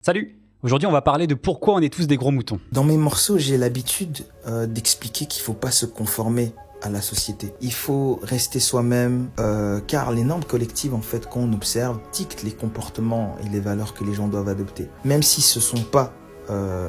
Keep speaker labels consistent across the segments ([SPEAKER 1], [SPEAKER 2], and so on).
[SPEAKER 1] Salut! Aujourd'hui, on va parler de pourquoi on est tous des gros moutons.
[SPEAKER 2] Dans mes morceaux, j'ai l'habitude d'expliquer qu'il ne faut pas se conformer à la société. Il faut rester soi-même, car les normes collectives en fait qu'on observe dictent les comportements et les valeurs que les gens doivent adopter. Même si ce ne sont pas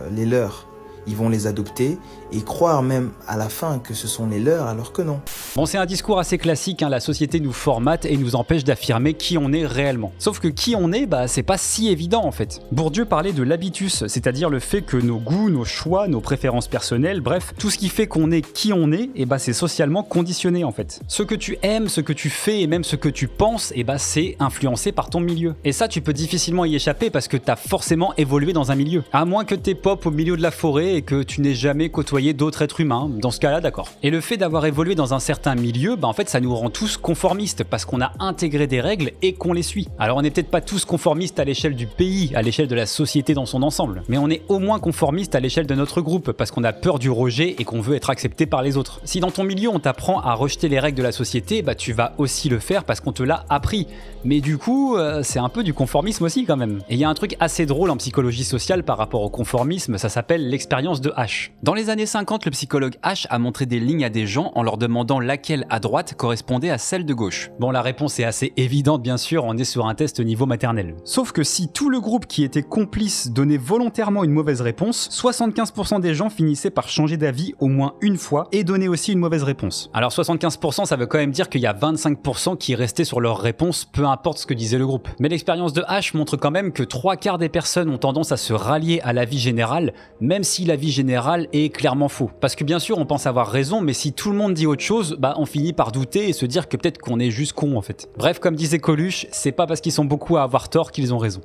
[SPEAKER 2] les leurs, ils vont les adopter et croire même à la fin que ce sont les leurs alors que non.
[SPEAKER 1] Bon, c'est un discours assez classique, hein, la société nous formate et nous empêche d'affirmer qui on est réellement. Sauf que qui on est, c'est pas si évident en fait. Bourdieu parlait de l'habitus, c'est-à-dire le fait que nos goûts, nos choix, nos préférences personnelles, bref, tout ce qui fait qu'on est qui on est, c'est socialement conditionné en fait. Ce que tu aimes, ce que tu fais et même ce que tu penses, c'est influencé par ton milieu. Et ça, tu peux difficilement y échapper parce que t'as forcément évolué dans un milieu. À moins que t'es pop au milieu de la forêt et que tu n'aies jamais côtoyé d'autres êtres humains, dans ce cas-là, d'accord. Et le fait d'avoir évolué dans un certain milieu, en fait, ça nous rend tous conformistes parce qu'on a intégré des règles et qu'on les suit. Alors on n'est peut-être pas tous conformistes à l'échelle du pays, à l'échelle de la société dans son ensemble, mais on est au moins conformistes à l'échelle de notre groupe parce qu'on a peur du rejet et qu'on veut être accepté par les autres. Si dans ton milieu on t'apprend à rejeter les règles de la société, tu vas aussi le faire parce qu'on te l'a appris. Mais du coup, c'est un peu du conformisme aussi quand même. Et il y a un truc assez drôle en psychologie sociale par rapport au conformisme, ça s'appelle l'expérience de H. Dans les années 50, le psychologue H a montré des lignes à des gens en leur demandant laquelle à droite correspondait à celle de gauche. Bon, la réponse est assez évidente bien sûr, on est sur un test niveau maternel. Sauf que si tout le groupe qui était complice donnait volontairement une mauvaise réponse, 75% des gens finissaient par changer d'avis au moins une fois et donner aussi une mauvaise réponse. Alors 75%, ça veut quand même dire qu'il y a 25% qui restaient sur leur réponse, peu importe ce que disait le groupe. Mais l'expérience de H montre quand même que 3/4 des personnes ont tendance à se rallier à l'avis général, même si l'avis général est clairement faux. Parce que bien sûr, on pense avoir raison, mais si tout le monde dit autre chose, on finit par douter et se dire que peut-être qu'on est juste con en fait. Bref, comme disait Coluche, c'est pas parce qu'ils sont beaucoup à avoir tort qu'ils ont raison.